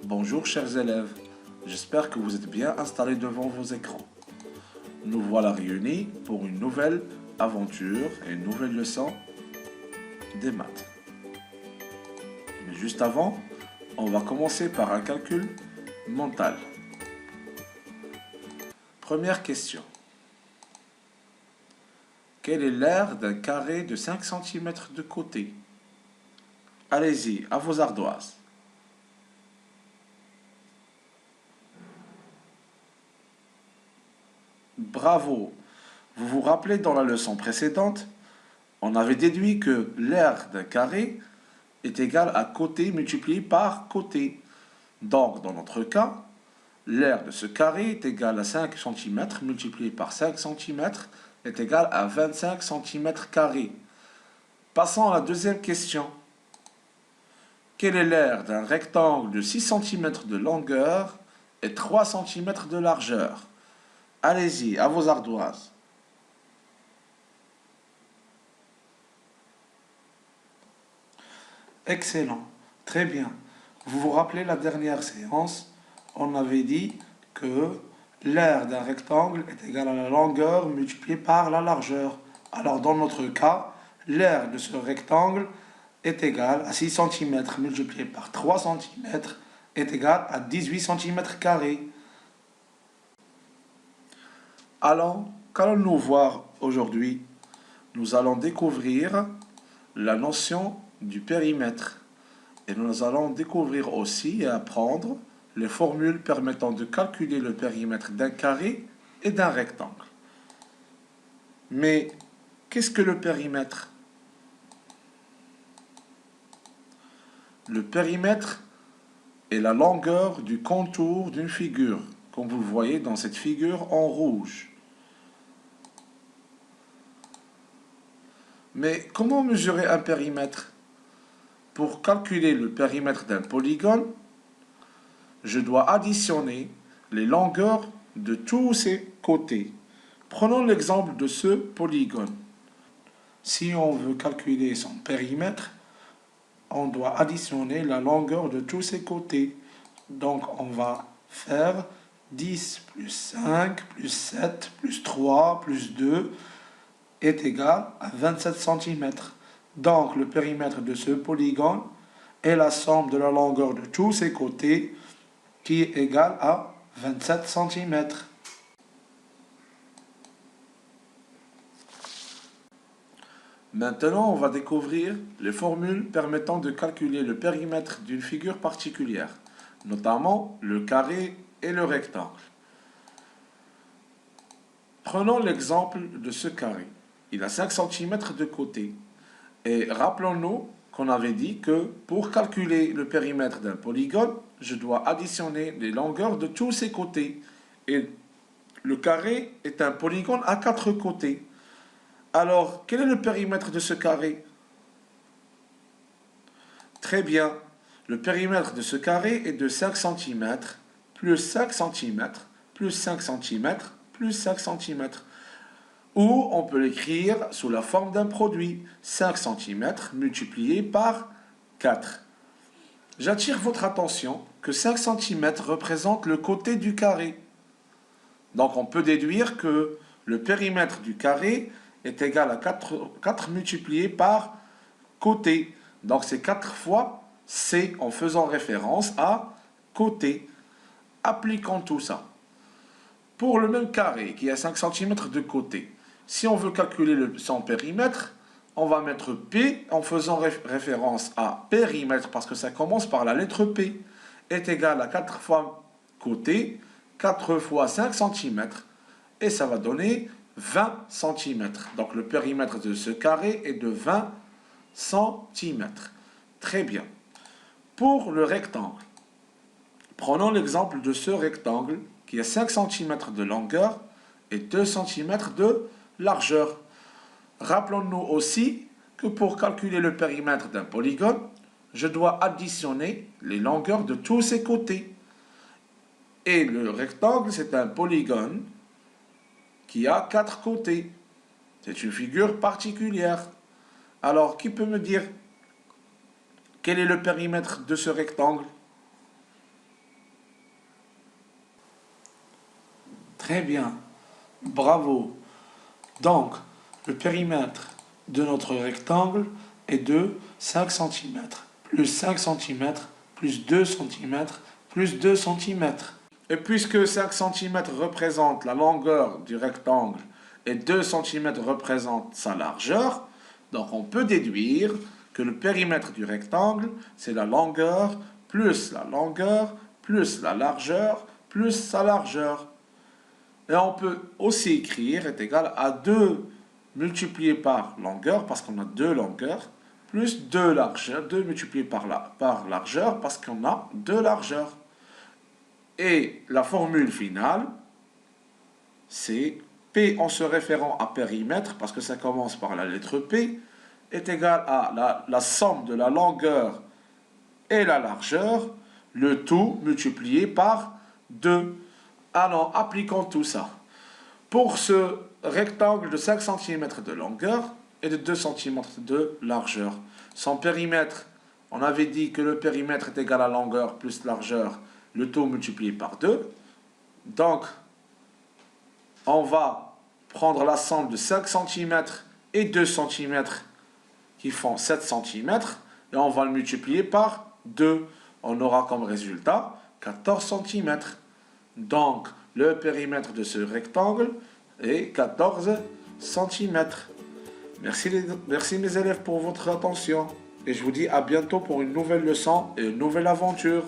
Bonjour chers élèves, j'espère que vous êtes bien installés devant vos écrans. Nous voilà réunis pour une nouvelle aventure et une nouvelle leçon des maths. Mais juste avant, on va commencer par un calcul mental. Première question. Quel est l'aire d'un carré de 5 cm de côté? Allez-y, à vos ardoises. Bravo! Vous vous rappelez, dans la leçon précédente, on avait déduit que l'aire d'un carré est égal à côté multiplié par côté. Donc, dans notre cas, l'aire de ce carré est égal à 5 cm multiplié par 5 cm est égal à 25 cm carrés. Passons à la deuxième question. Quelle est l'aire d'un rectangle de 6 cm de longueur et 3 cm de largeur? Allez-y, à vos ardoises. Excellent, très bien. Vous vous rappelez, la dernière séance, on avait dit que l'aire d'un rectangle est égale à la longueur multipliée par la largeur. Alors dans notre cas, l'aire de ce rectangle est égale à 6 cm multiplié par 3 cm est égal à 18 cm carrés. Alors, qu'allons-nous voir aujourd'hui? Nous allons découvrir la notion du périmètre. Et nous allons découvrir aussi et apprendre les formules permettant de calculer le périmètre d'un carré et d'un rectangle. Mais qu'est-ce que le périmètre? Le périmètre est la longueur du contour d'une figure, comme vous le voyez dans cette figure en rouge. Mais comment mesurer un périmètre? Pour calculer le périmètre d'un polygone, je dois additionner les longueurs de tous ses côtés. Prenons l'exemple de ce polygone. Si on veut calculer son périmètre, on doit additionner la longueur de tous ses côtés. Donc on va faire 10 plus 5 plus 7 plus 3 plus 2 est égal à 27 cm. Donc le périmètre de ce polygone est la somme de la longueur de tous ses côtés qui est égale à 27 cm. Maintenant, on va découvrir les formules permettant de calculer le périmètre d'une figure particulière, notamment le carré et le rectangle. Prenons l'exemple de ce carré. Il a 5 cm de côté. Et rappelons-nous qu'on avait dit que pour calculer le périmètre d'un polygone, je dois additionner les longueurs de tous ses côtés. Et le carré est un polygone à 4 côtés. Alors, quel est le périmètre de ce carré? Très bien. Le périmètre de ce carré est de 5 cm, plus 5 cm, plus 5 cm, plus 5 cm. Ou on peut l'écrire sous la forme d'un produit, 5 cm multiplié par 4. J'attire votre attention que 5 cm représente le côté du carré. Donc on peut déduire que le périmètre du carré est égal à 4 multiplié par côté. Donc c'est 4 fois C en faisant référence à côté. Appliquons tout ça. Pour le même carré qui a 5 cm de côté, si on veut calculer son périmètre, on va mettre P en faisant référence à périmètre parce que ça commence par la lettre P est égal à 4 fois côté, 4 fois 5 cm et ça va donner 20 cm. Donc le périmètre de ce carré est de 20 cm. Très bien. Pour le rectangle, prenons l'exemple de ce rectangle qui a 5 cm de longueur et 2 cm de largeur. Rappelons-nous aussi que pour calculer le périmètre d'un polygone, je dois additionner les longueurs de tous ses côtés. Et le rectangle, c'est un polygone qui a 4 côtés. C'est une figure particulière. Alors, qui peut me dire quel est le périmètre de ce rectangle? Très bien. Bravo. Donc, le périmètre de notre rectangle est de 5 cm, plus 5 cm, plus 2 cm, plus 2 cm. Et puisque 5 cm représente la longueur du rectangle et 2 cm représente sa largeur, donc on peut déduire que le périmètre du rectangle, c'est la longueur plus la longueur plus la largeur plus sa largeur. Et on peut aussi écrire est égal à 2 multiplié par longueur, parce qu'on a 2 longueurs, plus 2 largeurs, 2 multiplié par largeur, parce qu'on a 2 largeurs. Et la formule finale, c'est P en se référant à périmètre, parce que ça commence par la lettre P, est égal à la somme de la longueur et la largeur, le tout multiplié par 2. Alors, appliquons tout ça. Pour ce rectangle de 5 cm de longueur et de 2 cm de largeur, son périmètre, on avait dit que le périmètre est égal à longueur plus largeur, le tout multiplié par 2. Donc, on va prendre la somme de 5 cm et 2 cm qui font 7 cm et on va le multiplier par 2. On aura comme résultat 14 cm. Donc, le périmètre de ce rectangle est 14 cm. Merci mes élèves pour votre attention et je vous dis à bientôt pour une nouvelle leçon et une nouvelle aventure.